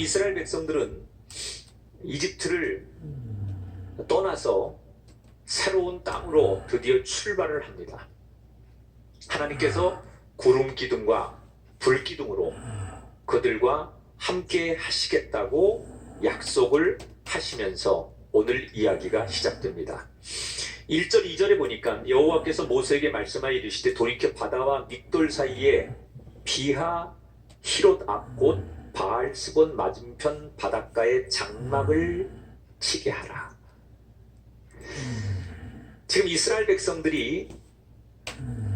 이스라엘 백성들은 이집트를 떠나서 새로운 땅으로 드디어 출발을 합니다. 하나님께서 구름 기둥과 불 기둥으로 그들과 함께 하시겠다고 약속을 하시면서 오늘 이야기가 시작됩니다. 1절 2절에 보니까 여호와께서 모세에게 말씀하여 이르시되 돌이켜 바다와 믹돌 사이에 비하 히롯 앞곳 바알스본 맞은편 바닷가에 장막을 치게 하라. 지금 이스라엘 백성들이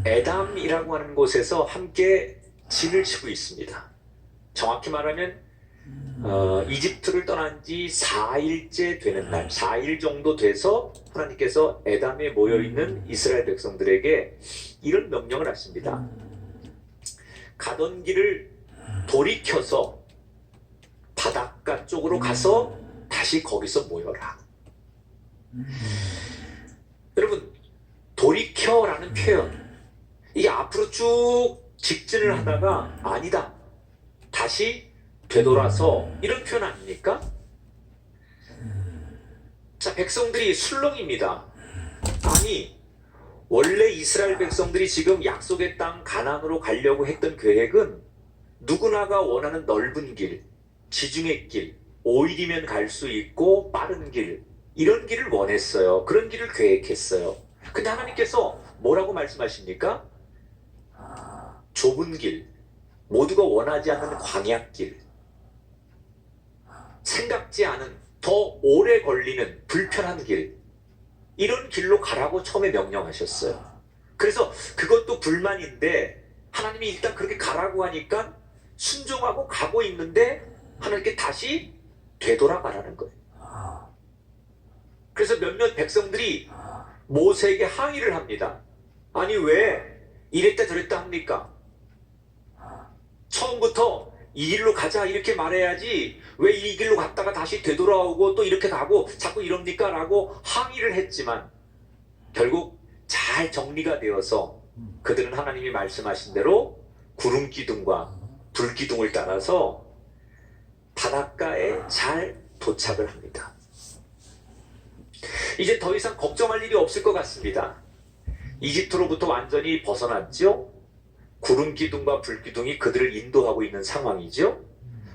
에담이라고 하는 곳에서 함께 진을 치고 있습니다. 정확히 말하면 이집트를 떠난 지 4일째 되는 날, 4일 정도 돼서 하나님께서 에담에 모여있는 이스라엘 백성들에게 이런 명령을 하십니다. 가던 길을 돌이켜서 바닷가 쪽으로 가서 다시 거기서 모여라. 여러분, 돌이켜라는 표현, 이게 앞으로 쭉 직진을 하다가 아니다, 다시 되돌아서, 이런 표현 아닙니까? 자, 백성들이 술렁입니다. 아니, 원래 이스라엘 백성들이 지금 약속의 땅 가나안으로 가려고 했던 계획은 누구나가 원하는 넓은 길, 지중해 길, 5일이면 갈 수 있고 빠른 길, 이런 길을 원했어요. 그런 길을 계획했어요. 근데 하나님께서 뭐라고 말씀하십니까? 좁은 길, 모두가 원하지 않는 광야길, 생각지 않은 더 오래 걸리는 불편한 길, 이런 길로 가라고 처음에 명령하셨어요. 그래서 그것도 불만인데 하나님이 일단 그렇게 가라고 하니까 순종하고 가고 있는데 하나님께 다시 되돌아가라는 거예요. 그래서 몇몇 백성들이 모세에게 항의를 합니다. 아니, 왜 이랬다 저랬다 합니까? 처음부터 이 길로 가자 이렇게 말해야지 왜 이 길로 갔다가 다시 되돌아오고 또 이렇게 가고 자꾸 이럽니까? 라고 항의를 했지만 결국 잘 정리가 되어서 그들은 하나님이 말씀하신 대로 구름 기둥과 불 기둥을 따라서 바닷가에 잘 도착을 합니다. 이제 더 이상 걱정할 일이 없을 것 같습니다. 이집트로부터 완전히 벗어났죠? 구름 기둥과 불 기둥이 그들을 인도하고 있는 상황이죠?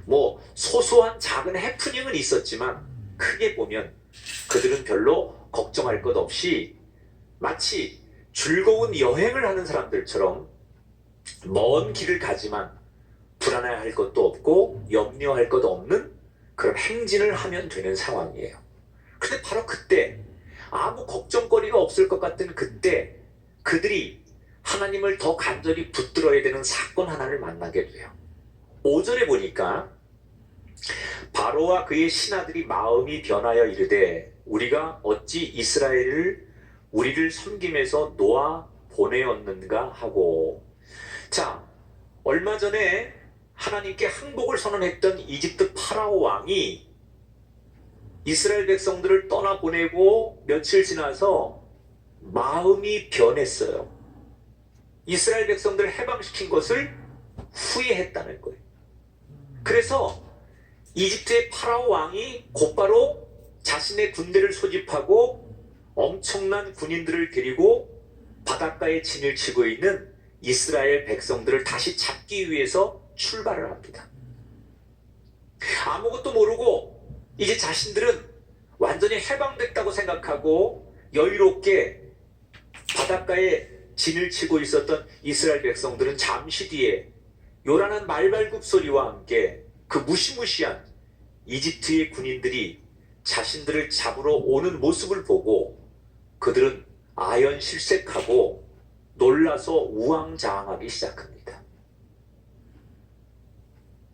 뭐 소소한 작은 해프닝은 있었지만 크게 보면 그들은 별로 걱정할 것 없이 마치 즐거운 여행을 하는 사람들처럼 먼 길을 가지만 불안해할 것도 없고 염려할 것도 없는 그런 행진을 하면 되는 상황이에요. 근데 바로 그때, 아무 걱정거리가 없을 것 같은 그때 그들이 하나님을 더 간절히 붙들어야 되는 사건 하나를 만나게 돼요. 5절에 보니까 바로와 그의 신하들이 마음이 변하여 이르되 우리가 어찌 이스라엘을 우리를 섬김에서 놓아 보내었는가 하고. 자, 얼마 전에 하나님께 항복을 선언했던 이집트 파라오 왕이 이스라엘 백성들을 떠나보내고 며칠 지나서 마음이 변했어요. 이스라엘 백성들을 해방시킨 것을 후회했다는 거예요. 그래서 이집트의 파라오 왕이 곧바로 자신의 군대를 소집하고 엄청난 군인들을 데리고 바닷가에 진을 치고 있는 이스라엘 백성들을 다시 잡기 위해서 출발을 합니다. 아무것도 모르고 이제 자신들은 완전히 해방됐다고 생각하고 여유롭게 바닷가에 진을 치고 있었던 이스라엘 백성들은 잠시 뒤에 요란한 말발굽 소리와 함께 그 무시무시한 이집트의 군인들이 자신들을 잡으러 오는 모습을 보고 그들은 아연실색하고 놀라서 우왕좌왕하기 시작합니다.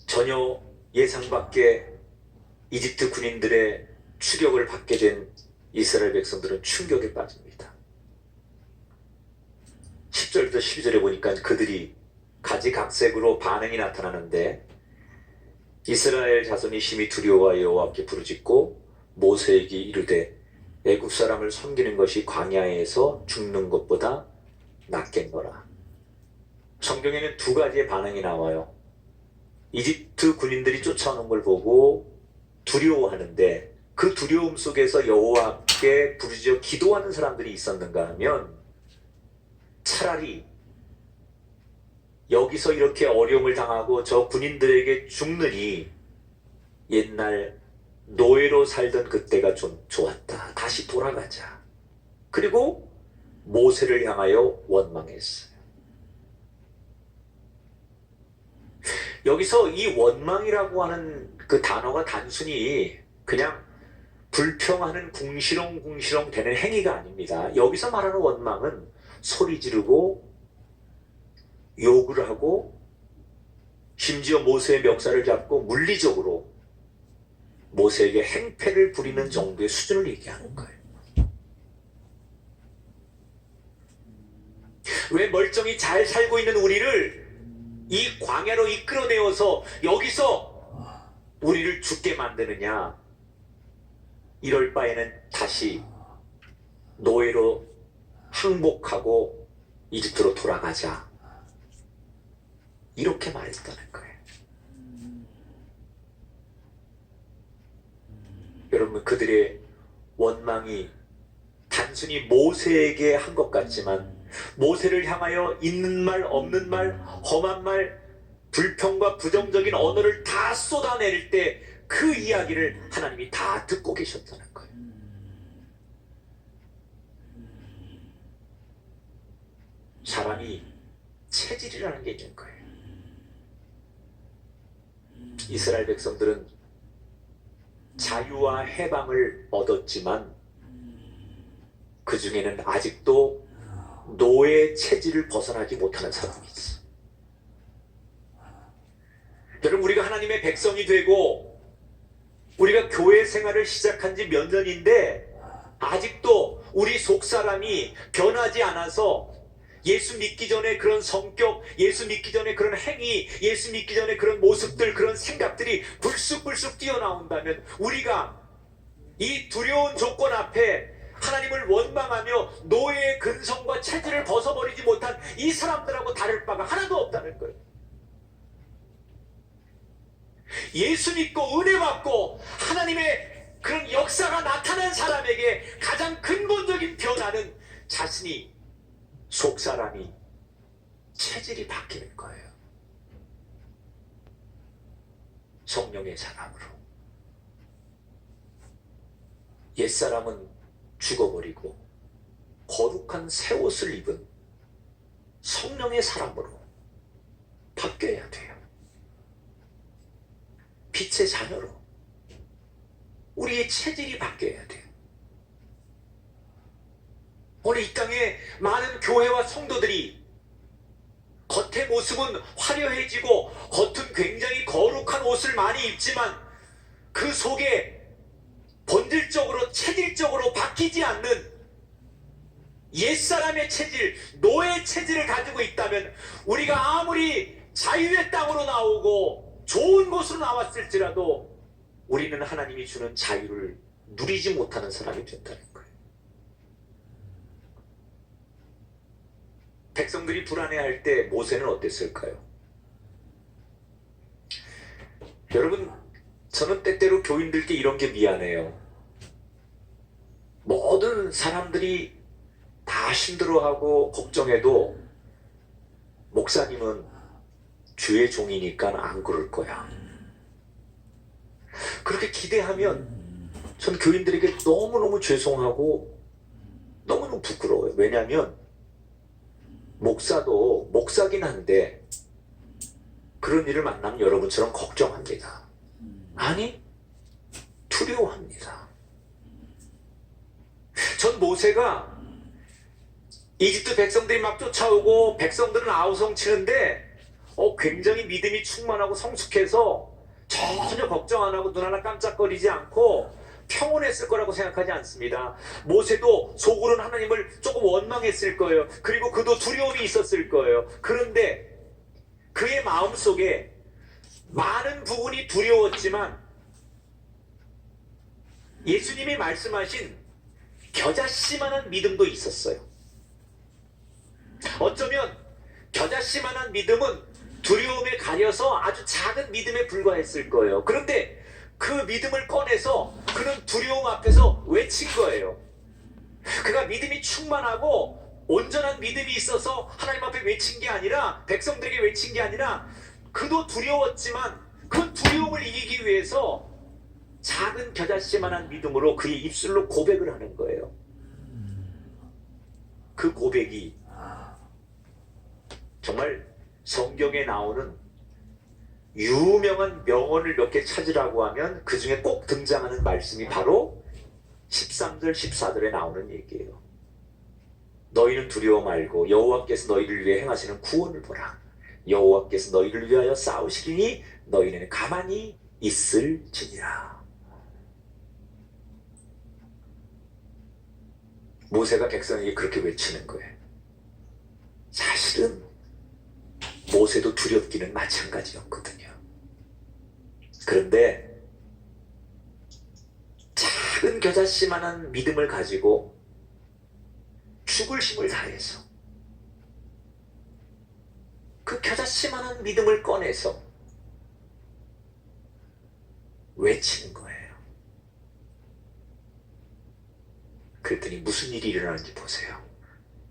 전혀 예상 밖의 이집트 군인들의 추격을 받게 된 이스라엘 백성들은 충격에 빠집니다. 10절부터 12절에 보니까 그들이 가지각색으로 반응이 나타나는데 이스라엘 자손이 심히 두려워하여 여호와께 부르짖고 모세에게 이르되 애굽 사람을 섬기는 것이 광야에서 죽는 것보다 낫겠노라. 성경에는 두 가지의 반응이 나와요. 이집트 군인들이 쫓아오는 걸 보고 두려워하는데 그 두려움 속에서 여호와께 부르짖어 기도하는 사람들이 있었는가 하면 차라리 여기서 이렇게 어려움을 당하고 저 군인들에게 죽느니 옛날 노예로 살던 그때가 좀 좋았다. 다시 돌아가자. 그리고 모세를 향하여 원망했어요. 여기서 이 원망이라고 하는 그 단어가 단순히 그냥 불평하는 궁시렁궁시렁 되는 행위가 아닙니다. 여기서 말하는 원망은 소리 지르고 욕을 하고 심지어 모세의 멱살을 잡고 물리적으로 모세에게 행패를 부리는 정도의 수준을 얘기하는 거예요. 왜 멀쩡히 잘 살고 있는 우리를 이 광야로 이끌어내어서 여기서 우리를 죽게 만드느냐? 이럴 바에는 다시 노예로 항복하고 이집트로 돌아가자. 이렇게 말했다는 거예요. 여러분, 그들의 원망이 단순히 모세에게 한 것 같지만 모세를 향하여 있는 말 없는 말 험한 말 불평과 부정적인 언어를 다 쏟아낼 때 그 이야기를 하나님이 다 듣고 계셨다는 거예요. 사람이 체질이라는 게 있는 거예요. 이스라엘 백성들은 자유와 해방을 얻었지만 그 중에는 아직도 노예 체질을 벗어나지 못하는 사람이 있어. 여러분, 우리가 하나님의 백성이 되고 우리가 교회 생활을 시작한 지 몇 년인데 아직도 우리 속사람이 변하지 않아서 예수 믿기 전에 그런 성격, 예수 믿기 전에 그런 행위, 예수 믿기 전에 그런 모습들, 그런 생각들이 불쑥불쑥 뛰어나온다면 우리가 이 두려운 조건 앞에 하나님을 원망하며 노예의 근성과 체질을 벗어버리지 못한 이 사람들하고 다를 바가 하나도 없다는 거예요. 예수 믿고 은혜 받고 하나님의 그런 역사가 나타난 사람에게 가장 근본적인 변화는 자신이 속사람이 체질이 바뀌는 거예요. 성령의 사람으로. 옛사람은 죽어버리고 거룩한 새 옷을 입은 성령의 사람으로 바뀌어야 돼요. 빛의 자녀로 우리의 체질이 바뀌어야 돼요. 오늘 이 땅에 많은 교회와 성도들이 겉의 모습은 화려해지고 겉은 굉장히 거룩한 옷을 많이 입지만 그 속에 본질적으로 체질적으로 바뀌지 않는 옛사람의 체질, 노예의 체질을 가지고 있다면 우리가 아무리 자유의 땅으로 나오고 좋은 곳으로 나왔을지라도 우리는 하나님이 주는 자유를 누리지 못하는 사람이 된다는 거예요. 백성들이 불안해할 때 모세는 어땠을까요? 여러분, 저는 때때로 교인들께 이런 게 미안해요. 모든 사람들이 다 힘들어하고 걱정해도 목사님은 주의 종이니까 안 그럴 거야. 그렇게 기대하면 전 교인들에게 너무너무 죄송하고 너무너무 부끄러워요. 왜냐하면 목사도 목사긴 한데 그런 일을 만나면 여러분처럼 걱정합니다. 아니, 두려워합니다. 전 모세가 이집트 백성들이 막 쫓아오고 백성들은 아우성치는데 굉장히 믿음이 충만하고 성숙해서 전혀 걱정 안 하고 눈 하나 깜짝거리지 않고 평온했을 거라고 생각하지 않습니다. 모세도 속으로는 하나님을 조금 원망했을 거예요. 그리고 그도 두려움이 있었을 거예요. 그런데 그의 마음속에 많은 부분이 두려웠지만 예수님이 말씀하신 겨자씨만한 믿음도 있었어요. 어쩌면 겨자씨만한 믿음은 두려움에 가려서 아주 작은 믿음에 불과했을 거예요. 그런데 그 믿음을 꺼내서 그는 두려움 앞에서 외친 거예요. 그가 믿음이 충만하고 온전한 믿음이 있어서 하나님 앞에 외친 게 아니라, 백성들에게 외친 게 아니라, 그도 두려웠지만 그 두려움을 이기기 위해서 작은 겨자씨만한 믿음으로 그의 입술로 고백을 하는 거예요. 그 고백이 정말 성경에 나오는 유명한 명언을 몇 개 찾으라고 하면 그 중에 꼭 등장하는 말씀이 바로 13절 14절에 나오는 얘기예요. 너희는 두려워 말고 여호와께서 너희를 위해 행하시는 구원을 보라. 여호와께서 너희를 위하여 싸우시리니 너희는 가만히 있을지니라. 모세가 백성에게 그렇게 외치는 거예요. 사실은 모세도 두렵기는 마찬가지였거든요. 그런데 작은 겨자씨만한 믿음을 가지고 죽을 힘을 다해서 그 겨자씨만한 믿음을 꺼내서 외치는 거예요. 그랬더니 무슨 일이 일어나는지 보세요.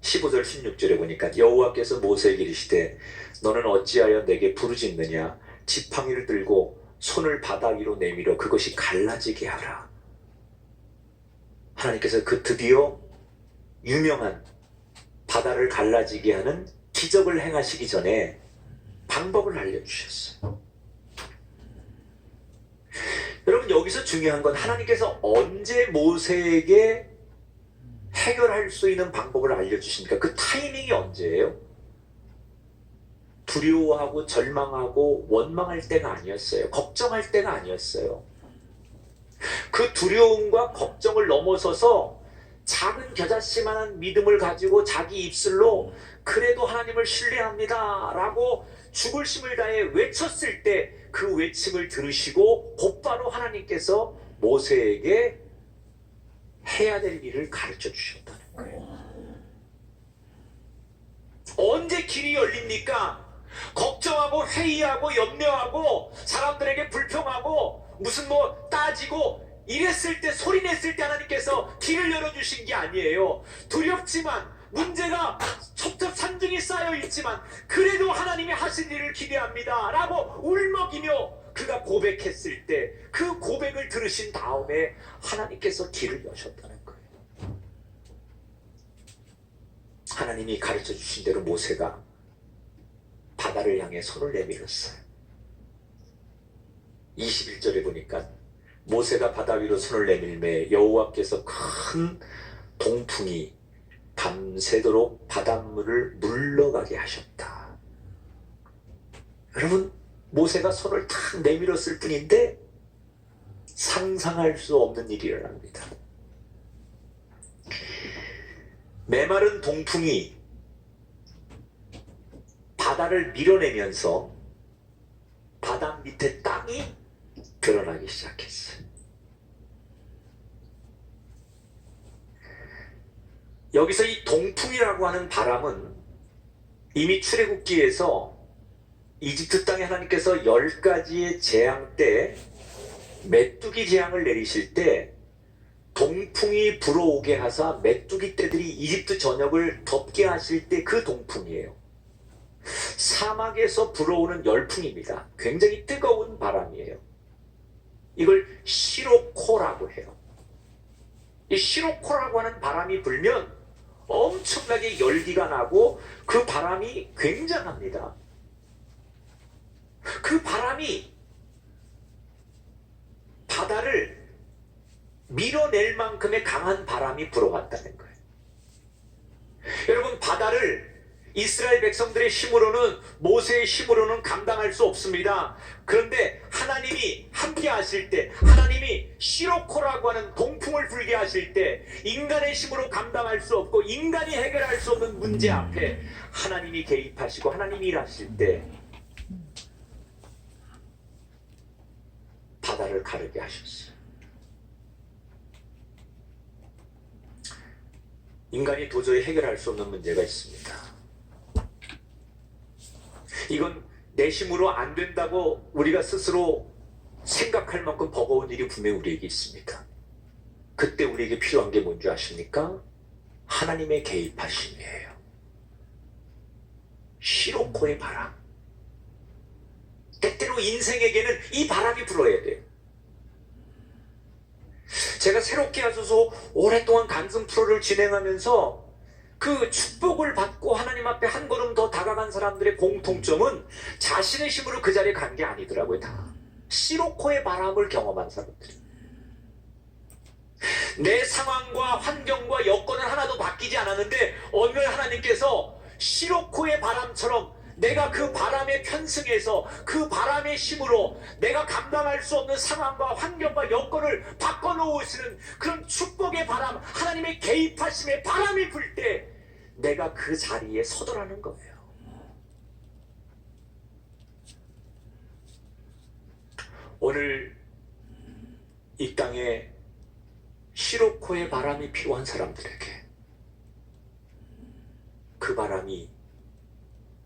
15절 16절에 보니까 여호와께서 모세에게 이르시되 너는 어찌하여 내게 부르짖느냐. 지팡이를 들고 손을 바다 위로 내밀어 그것이 갈라지게 하라. 하나님께서 그 드디어 유명한 바다를 갈라지게 하는 기적을 행하시기 전에 방법을 알려주셨어요. 여러분, 여기서 중요한 건 하나님께서 언제 모세에게 해결할 수 있는 방법을 알려주십니까? 그 타이밍이 언제예요? 두려워하고 절망하고 원망할 때가 아니었어요. 걱정할 때가 아니었어요. 그 두려움과 걱정을 넘어서서 작은 겨자씨만한 믿음을 가지고 자기 입술로 그래도 하나님을 신뢰합니다 라고 죽을 힘을 다해 외쳤을 때 그 외침을 들으시고 곧바로 하나님께서 모세에게 해야 될 일을 가르쳐 주셨다는 거예요. 언제 길이 열립니까? 걱정하고 회의하고 염려하고 사람들에게 불평하고 무슨 따지고 이랬을 때, 소리냈을 때 하나님께서 길을 열어주신 게 아니에요. 두렵지만 문제가 첩첩 산중이 쌓여 있지만 그래도 하나님이 하신 일을 기대합니다 라고 울먹이며 그가 고백했을 때 그 고백을 들으신 다음에 하나님께서 길을 여셨다는 거예요. 하나님이 가르쳐 주신 대로 모세가 바다를 향해 손을 내밀었어요. 21절에 보니까 모세가 바다 위로 손을 내밀매 여호와께서 큰 동풍이 밤새도록 바닷물을 물러가게 하셨다. 여러분, 모세가 손을 탁 내밀었을 뿐인데 상상할 수 없는 일이 일어납니다. 메마른 동풍이 바다를 밀어내면서 바다 밑에 땅이 드러나기 시작했어요. 여기서 이 동풍이라고 하는 바람은 이미 출애굽기에서 이집트 땅에 하나님께서 10가지의 재앙 때 메뚜기 재앙을 내리실 때 동풍이 불어오게 하사 메뚜기 떼들이 이집트 전역을 덮게 하실 때 그 동풍이에요. 사막에서 불어오는 열풍입니다. 굉장히 뜨거운 바람이에요. 이걸 시로코라고 해요. 이 시로코라고 하는 바람이 불면 엄청나게 열기가 나고 그 바람이 굉장합니다. 그 바람이 바다를 밀어낼 만큼의 강한 바람이 불어왔다는 거예요. 여러분, 바다를 이스라엘 백성들의 힘으로는, 모세의 힘으로는 감당할 수 없습니다. 그런데 하나님이 함께 하실 때, 하나님이 시로코라고 하는 동풍을 불게 하실 때 인간의 힘으로 감당할 수 없고 인간이 해결할 수 없는 문제 앞에 하나님이 개입하시고 하나님이 일하실 때 바다를 가르게 하셨어요. 인간이 도저히 해결할 수 없는 문제가 있습니다. 이건 내 힘으로 안 된다고 우리가 스스로 생각할 만큼 버거운 일이 분명히 우리에게 있습니다. 그때 우리에게 필요한 게 뭔지 아십니까? 하나님의 개입하심이에요. 시로코의 바람. 때때로 인생에게는 이 바람이 불어야 돼요. 제가 새롭게 하소서 오랫동안 간증 프로를 진행하면서 그 축복을 받고 하나님 앞에 한 걸음 더 다가간 사람들의 공통점은 자신의 힘으로 그 자리에 간 게 아니더라고요. 다 시로코의 바람을 경험한 사람들. 내 상황과 환경과 여건은 하나도 바뀌지 않았는데 어느 날 하나님께서 시로코의 바람처럼 내가 그 바람에 편승해서 그 바람의 힘으로 내가 감당할 수 없는 상황과 환경과 여건을 바꿔놓으시는 그런 축복의 바람, 하나님의 개입하심의 바람이 불 때 내가 그 자리에 서더라는 거예요. 오늘 이 땅에 시로코의 바람이 필요한 사람들에게 그 바람이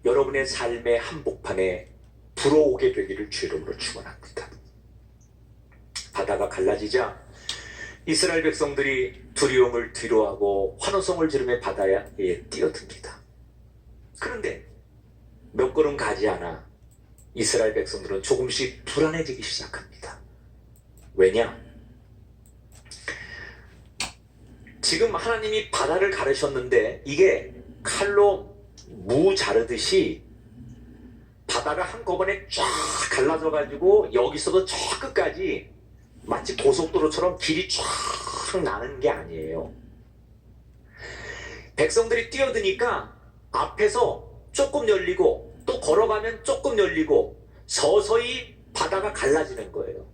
여러분의 삶의 한복판에 불어오게 되기를 주 이름으로 축원합니다. 바다가 갈라지자 이스라엘 백성들이 두려움을 뒤로하고 환호성을 지르며 바다에 뛰어듭니다. 그런데 몇 걸음 가지 않아 이스라엘 백성들은 조금씩 불안해지기 시작합니다. 왜냐? 지금 하나님이 바다를 가르셨는데 이게 칼로 무 자르듯이 바다가 한꺼번에 쫙 갈라져가지고 여기서도 저 끝까지 마치 고속도로처럼 길이 쫙 나는 게 아니에요. 백성들이 뛰어드니까 앞에서 조금 열리고 또 걸어가면 조금 열리고 서서히 바다가 갈라지는 거예요.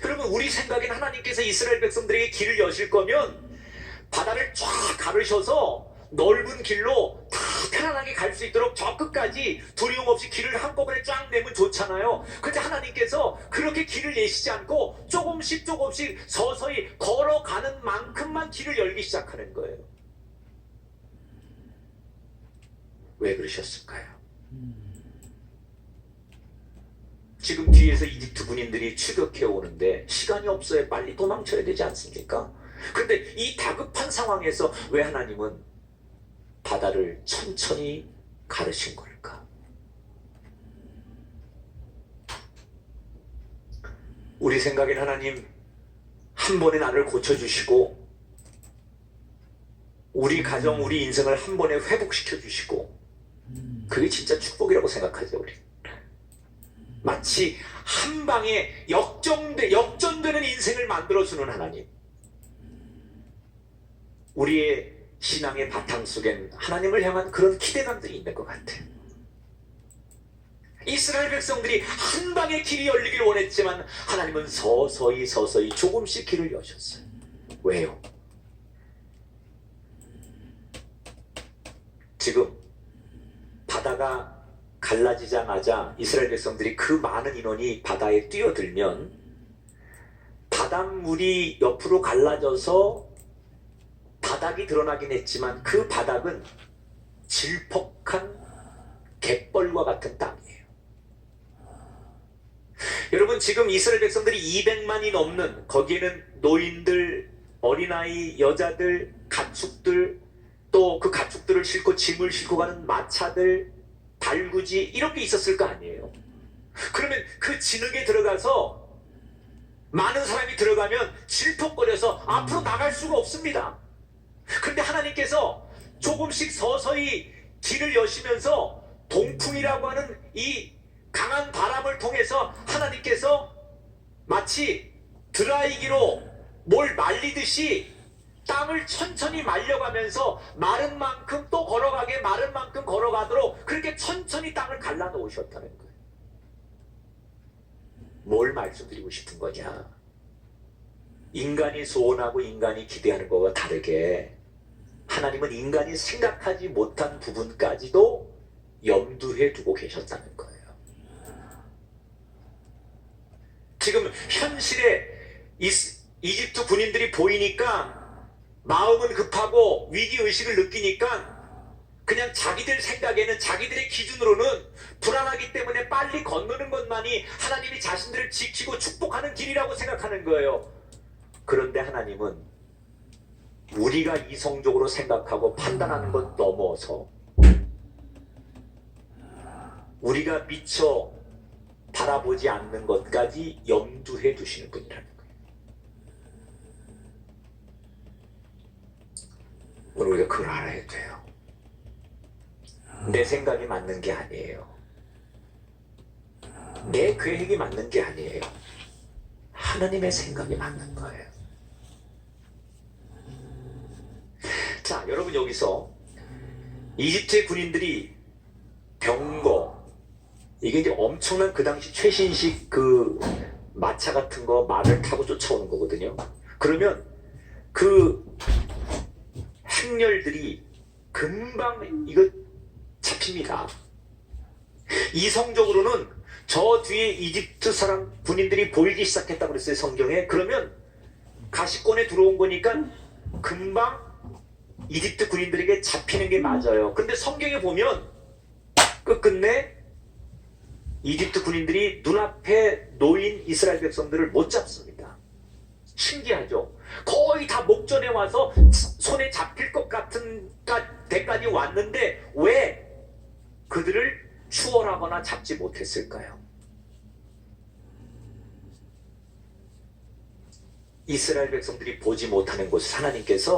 여러분, 우리 생각엔 하나님께서 이스라엘 백성들에게 길을 여실 거면 바다를 쫙 가르셔서 넓은 길로 다 편안하게 갈 수 있도록 저 끝까지 두려움 없이 길을 한꺼번에 쫙 내면 좋잖아요. 그런데 하나님께서 그렇게 길을 내시지 않고 조금씩 서서히 걸어가는 만큼만 길을 열기 시작하는 거예요. 왜 그러셨을까요? 지금 뒤에서 이집트 군인들이 추격해 오는데 시간이 없어요. 빨리 도망쳐야 되지 않습니까? 그런데 이 다급한 상황에서 왜 하나님은 바다를 천천히 가르친 걸까? 우리 생각엔 하나님 한 번에 나를 고쳐주시고 우리 가정, 우리 인생을 한 번에 회복시켜 주시고 그게 진짜 축복이라고 생각하죠. 우리 마치 한 방에 역전되는 인생을 만들어주는 하나님. 우리의 신앙의 바탕 속엔 하나님을 향한 그런 기대감들이 있는 것 같아요. 이스라엘 백성들이 한 방에 길이 열리길 원했지만 하나님은 서서히 조금씩 길을 여셨어요. 왜요? 지금 바다가 갈라지자마자 이스라엘 백성들이 그 많은 인원이 바다에 뛰어들면 바닷물이 옆으로 갈라져서 바닥이 드러나긴 했지만 그 바닥은 질퍽한 갯벌과 같은 땅이에요. 여러분, 지금 이스라엘 백성들이 200만이 넘는, 거기에는 노인들, 어린아이, 여자들, 가축들, 또 그 가축들을 싣고 짐을 싣고 가는 마차들, 달구지 이런 게 있었을 거 아니에요. 그러면 그 진흙에 들어가서 많은 사람이 들어가면 질퍽거려서 앞으로 나갈 수가 없습니다. 그런데 하나님께서 조금씩 서서히 길을 여시면서 동풍이라고 하는 이 강한 바람을 통해서 하나님께서 마치 드라이기로 뭘 말리듯이 땅을 천천히 말려가면서 마른 만큼 또 걸어가게, 마른 만큼 걸어가도록 그렇게 천천히 땅을 갈라놓으셨다는 거예요. 뭘 말씀드리고 싶은 거냐? 인간이 소원하고 인간이 기대하는 것과 다르게 하나님은 인간이 생각하지 못한 부분까지도 염두에 두고 계셨다는 거예요. 지금 현실에 이집트 군인들이 보이니까 마음은 급하고 위기의식을 느끼니까 그냥 자기들 생각에는, 자기들의 기준으로는 불안하기 때문에 빨리 건너는 것만이 하나님이 자신들을 지키고 축복하는 길이라고 생각하는 거예요. 그런데 하나님은 우리가 이성적으로 생각하고 판단하는 것 넘어서 우리가 미처 바라보지 않는 것까지 염두해 두시는 분이라는 거예요. 오늘 우리가 그걸 알아야 돼요. 내 생각이 맞는 게 아니에요. 내 계획이 맞는 게 아니에요. 하나님의 생각이 맞는 거예요. 자, 여러분, 여기서 이집트의 군인들이 병거, 이게 이제 엄청난 그 당시 최신식 그 마차 같은 거, 말을 타고 쫓아오는 거거든요. 그러면 그 행렬들이 금방 이거 잡힙니다. 이성적으로는 저 뒤에 이집트 사람 군인들이 보이기 시작했다고 그랬어요, 성경에. 그러면 가시권에 들어온 거니까 금방 이집트 군인들에게 잡히는 게 맞아요. 근데 성경에 보면 끝끝내 이집트 군인들이 눈앞에 놓인 이스라엘 백성들을 못 잡습니다. 신기하죠? 거의 다 목전에 와서 손에 잡힐 것 같은 데까지 왔는데 왜 그들을 추월하거나 잡지 못했을까요? 이스라엘 백성들이 보지 못하는 곳에 하나님께서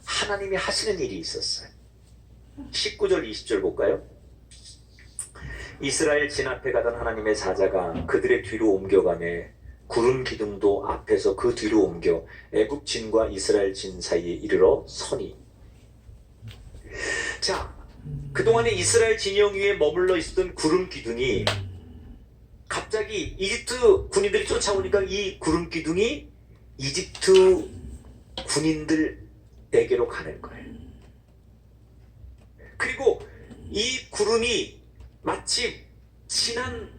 하나님이 하시는 일이 있었어요. 19절 20절 볼까요? 이스라엘 진 앞에 가던 하나님의 사자가 그들의 뒤로 옮겨가매 구름 기둥도 앞에서 그 뒤로 옮겨 애굽 진과 이스라엘 진 사이에 이르러 서니. 자, 그동안에 이스라엘 진영 위에 머물러 있었던 구름 기둥이 갑자기 이집트 군인들이 쫓아오니까 이 구름 기둥이 이집트 군인들에게로 가는 거예요. 그리고 이 구름이 마치 진한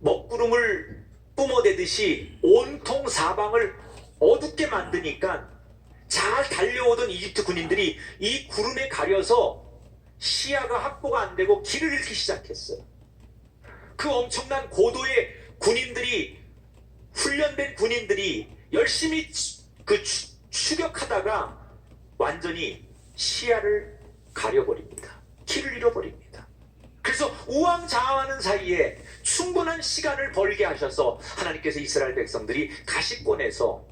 먹구름을 뿜어대듯이 온통 사방을 어둡게 만드니까 잘 달려오던 이집트 군인들이 이 구름에 가려서 시야가 확보가 안 되고 길을 잃기 시작했어요. 그 엄청난 고도의 군인들이, 훈련된 군인들이 열심히 추격하다가 완전히 시야를 가려버립니다. 길을 잃어버립니다. 그래서 우왕좌왕하는 사이에 충분한 시간을 벌게 하셔서 하나님께서 이스라엘 백성들이 가시권에서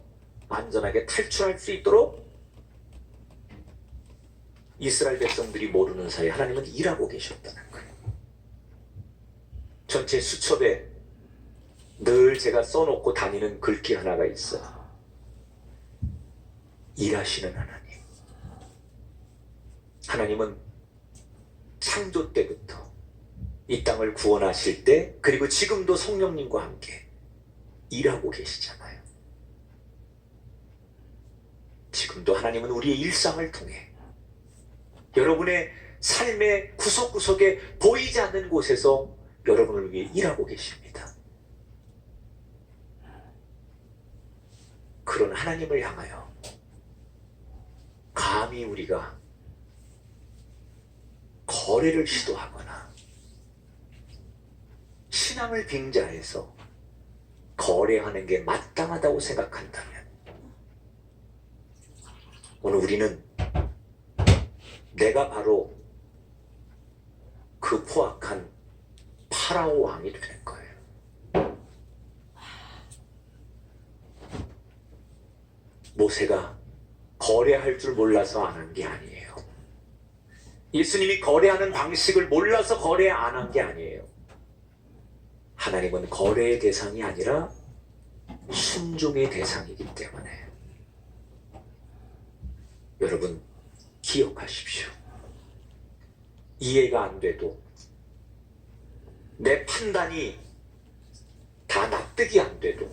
안전하게 탈출할 수 있도록 이스라엘 백성들이 모르는 사이에 하나님은 일하고 계셨다는 거예요. 전체 수첩에 늘 제가 써놓고 다니는 글귀 하나가 있어요. 일하시는 하나님. 하나님은 창조 때부터 이 땅을 구원하실 때, 그리고 지금도 성령님과 함께 일하고 계시잖아요. 지금도 하나님은 우리의 일상을 통해 여러분의 삶의 구석구석에 보이지 않는 곳에서 여러분을 위해 일하고 계십니다. 그런 하나님을 향하여 감히 우리가 거래를 시도하거나 신앙을 빙자해서 거래하는 게 마땅하다고 생각한다면 오늘 우리는 내가 바로 그 포악한 파라오 왕이 되는 거예요. 모세가 거래할 줄 몰라서 안 한 게 아니에요. 예수님이 거래하는 방식을 몰라서 거래 안 한 게 아니에요. 하나님은 거래의 대상이 아니라 순종의 대상이기 때문에 여러분 기억하십시오. 이해가 안 돼도 내 판단이 다 납득이 안 돼도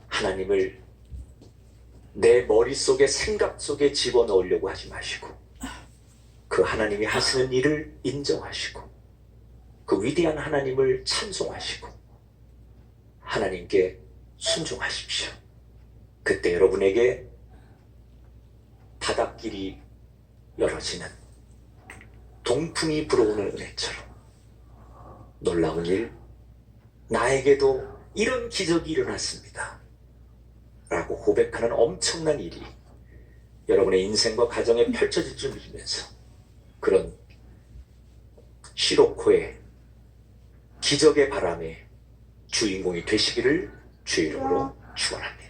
하나님을 내 머릿속에 생각 속에 집어넣으려고 하지 마시고 그 하나님이 하시는 일을 인정하시고 그 위대한 하나님을 찬송하시고 하나님께 순종하십시오. 그때 여러분에게 바닷길이 열어지는 동풍이 불어오는 은혜처럼 놀라운 일, 나에게도 이런 기적이 일어났습니다. 라고 고백하는 엄청난 일이 여러분의 인생과 가정에 펼쳐질 줄 믿으면서 그런 시로코의 기적의 바람의 주인공이 되시기를 주의 이름으로 축원합니다.